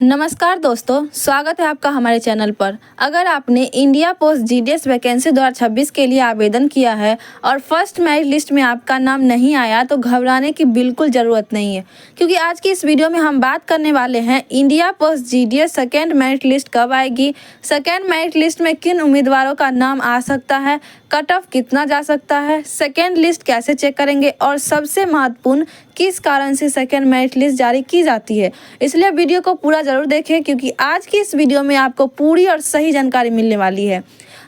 नमस्कार दोस्तों, स्वागत है आपका हमारे चैनल पर। अगर आपने इंडिया पोस्ट जीडीएस वैकेंसी 2026 के लिए आवेदन किया है और फर्स्ट मेरिट लिस्ट में आपका नाम नहीं आया तो घबराने की बिल्कुल ज़रूरत नहीं है, क्योंकि आज की इस वीडियो में हम बात करने वाले हैं India post GDS second merit list कब आएगी, सेकेंड मेरिट लिस्ट में किन उम्मीदवारों का नाम आ सकता है, कट ऑफ कितना जा सकता है, सेकेंड लिस्ट कैसे चेक करेंगे और सबसे महत्वपूर्ण किस कारण से सेकेंड मेरिट लिस्ट जारी की जाती है। इसलिए वीडियो को पूरा जरूर देखें, क्योंकि आज की इस वीडियो में आपको पूरी और सही जानकारी मिलने वाली है।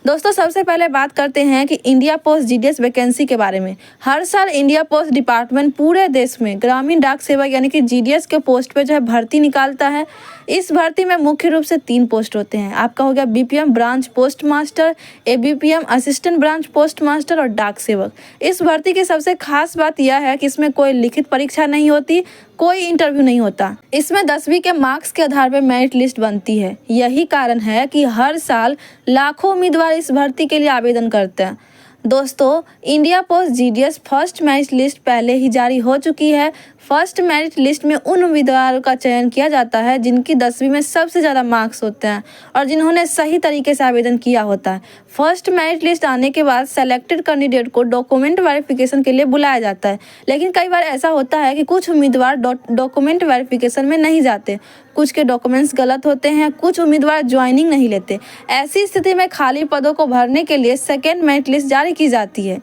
दोस्तों, सबसे पहले बात करते हैं कि इंडिया पोस्ट जीडीएस वैकेंसी के बारे में। हर साल इंडिया पोस्ट डिपार्टमेंट पूरे देश में ग्रामीण डाक सेवक यानी कि जीडीएस के पोस्ट पे जो है भर्ती निकालता है। इस भर्ती में मुख्य रूप से 3 पोस्ट होते हैं। आपका हो गया BPM branch post master, ABPM assistant branch post master और डाक सेवक। इस भर्ती की सबसे खास बात यह है कि इसमें कोई लिखित परीक्षा नहीं होती, कोई इंटरव्यू नहीं होता। इसमें 10वीं के मार्क्स के आधार पर मेरिट लिस्ट बनती है। यही कारण है कि हर साल लाखों उम्मीदवार इस भर्ती के लिए आवेदन करते हैं। दोस्तों, India post GDS first merit list पहले ही जारी हो चुकी है। फर्स्ट मेरिट लिस्ट में उन उम्मीदवारों का चयन किया जाता है जिनकी 10वीं में सबसे ज़्यादा मार्क्स होते हैं और जिन्होंने सही तरीके से आवेदन किया होता है। फर्स्ट मेरिट लिस्ट आने के बाद सेलेक्टेड कैंडिडेट को डॉक्यूमेंट वेरिफिकेशन के लिए बुलाया जाता है, लेकिन कई बार ऐसा होता है कि कुछ उम्मीदवार डॉक्यूमेंट वेरिफिकेशन में नहीं जाते, कुछ के डॉक्यूमेंट्स गलत होते हैं, कुछ उम्मीदवार ज्वाइनिंग नहीं लेते। ऐसी स्थिति में खाली पदों को भरने के लिए सेकेंड मेरिट लिस्ट जारी की जाती है।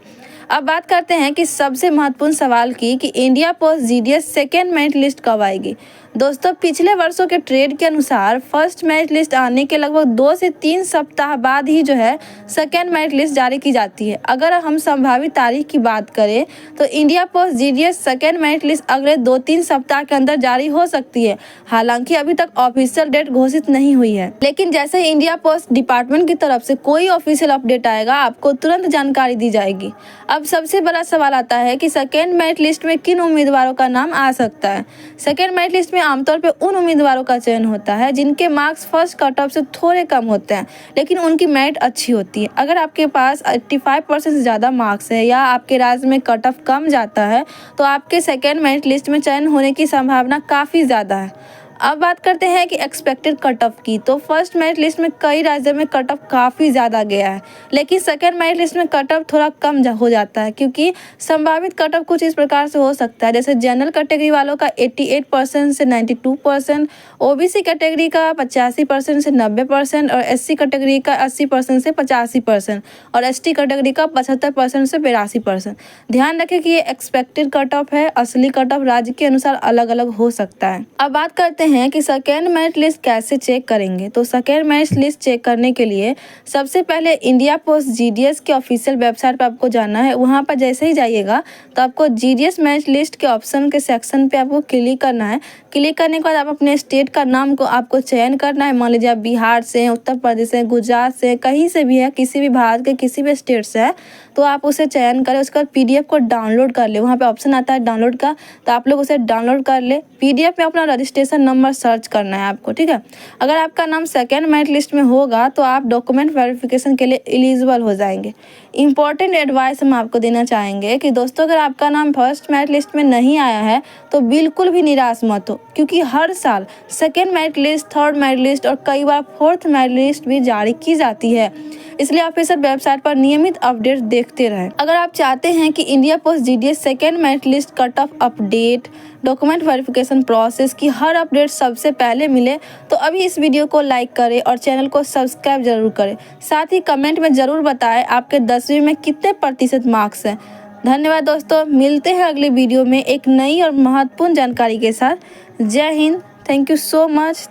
अब बात करते हैं कि सबसे महत्वपूर्ण सवाल की कि India post GDS second merit list कब आएगी। दोस्तों, पिछले वर्षों के ट्रेंड के अनुसार फर्स्ट मेरिट लिस्ट आने के लगभग 2 से 3 सप्ताह बाद ही जो है सेकेंड मेरिट लिस्ट जारी की जाती है। अगर हम संभावित तारीख की बात करें तो India post GDS second merit list अगले 2-3 सप्ताह के अंदर जारी हो सकती है। हालांकि अभी तक ऑफिशियल डेट घोषित नहीं हुई है, लेकिन जैसे ही इंडिया पोस्ट डिपार्टमेंट की तरफ से कोई ऑफिशियल अपडेट आएगा आपको तुरंत जानकारी दी जाएगी। अब सबसे बड़ा सवाल आता है कि सेकेंड मेरिट लिस्ट में किन उम्मीदवारों का नाम आ सकता है। सेकेंड मेरिट लिस्ट में आमतौर पे उन उम्मीदवारों का चयन होता है जिनके मार्क्स फर्स्ट कट ऑफ से थोड़े कम होते हैं, लेकिन उनकी मेरिट अच्छी होती है। अगर आपके पास 85% से ज़्यादा मार्क्स है या आपके राज्य में कट ऑफ कम जाता है तो आपके सेकेंड मेरिट लिस्ट में चयन होने की संभावना काफ़ी ज़्यादा है। अब बात करते हैं कि एक्सपेक्टेड कट ऑफ की। तो फर्स्ट मेरिट लिस्ट में कई राज्यों में कट ऑफ काफ़ी ज़्यादा गया है, लेकिन सेकेंड मेरिट लिस्ट में कट ऑफ थोड़ा कम हो जाता है, क्योंकि संभावित कट ऑफ कुछ इस प्रकार से हो सकता है। जैसे जनरल कैटेगरी वालों का 88% से 92%, ओबीसी कैटेगरी का 85% से 90% और एससी कैटेगरी का 80% से 85% और एसटी कैटेगरी का 75% से 82%। ध्यान रखें कि ये एक्सपेक्टेड कट ऑफ है, असली कट ऑफ राज्य के अनुसार अलग अलग हो सकता है। अब बात करते हैं कि सेकेंड मेरिट लिस्ट कैसे चेक करेंगे। तो सेकेंड मेरिट लिस्ट चेक करने के लिए सबसे पहले इंडिया पोस्ट जीडीएस के ऑफिशियल वेबसाइट पर आपको जाना है। वहां पर जैसे ही जाइएगा तो आपको जीडीएस मेरिट लिस्ट के ऑप्शन के सेक्शन पे आपको क्लिक करना है। क्लिक करने के बाद आप अपने स्टेट का नाम को आपको चयन करना है। मान लीजिए आप बिहार से हैं, उत्तर प्रदेश से, गुजरात से, कहीं से भी है, किसी भी भारत के किसी भी स्टेट से है तो आप उसे चयन करें। उसके बाद पीडीएफ को डाउनलोड कर ले। वहाँ पे ऑप्शन आता है डाउनलोड का, तो आप लोग उसे डाउनलोड कर ले। पीडीएफ में अपना रजिस्ट्रेशन नंबर सर्च करना है आपको, ठीक है। अगर आपका नाम सेकेंड मेरिट लिस्ट में होगा तो आप डॉक्यूमेंट वेरिफिकेशन के लिए एलिजिबल हो जाएंगे। इंपॉर्टेंट एडवाइस हम आपको देना चाहेंगे कि दोस्तों, अगर आपका नाम फर्स्ट मेरिट लिस्ट में नहीं आया है तो बिल्कुल भी निराश मत हो, क्योंकि हर साल second merit list, third merit list और कई बार फोर्थ मेरिट लिस्ट भी जारी की जाती है। इसलिए ऑफिशियल वेबसाइट पर नियमित अपडेट देखते रहें। अगर आप चाहते हैं कि India post GDS second merit list cut off update, document verification process की हर अपडेट सबसे पहले मिले तो अभी इस वीडियो को लाइक करें और चैनल को सब्सक्राइब जरूर करें। साथ ही कमेंट में ज़रूर बताएं आपके 10वीं में कितने प्रतिशत मार्क्स हैं। धन्यवाद दोस्तों, मिलते हैं अगले वीडियो में एक नई और महत्वपूर्ण जानकारी के साथ। जय Hind, thank you so much.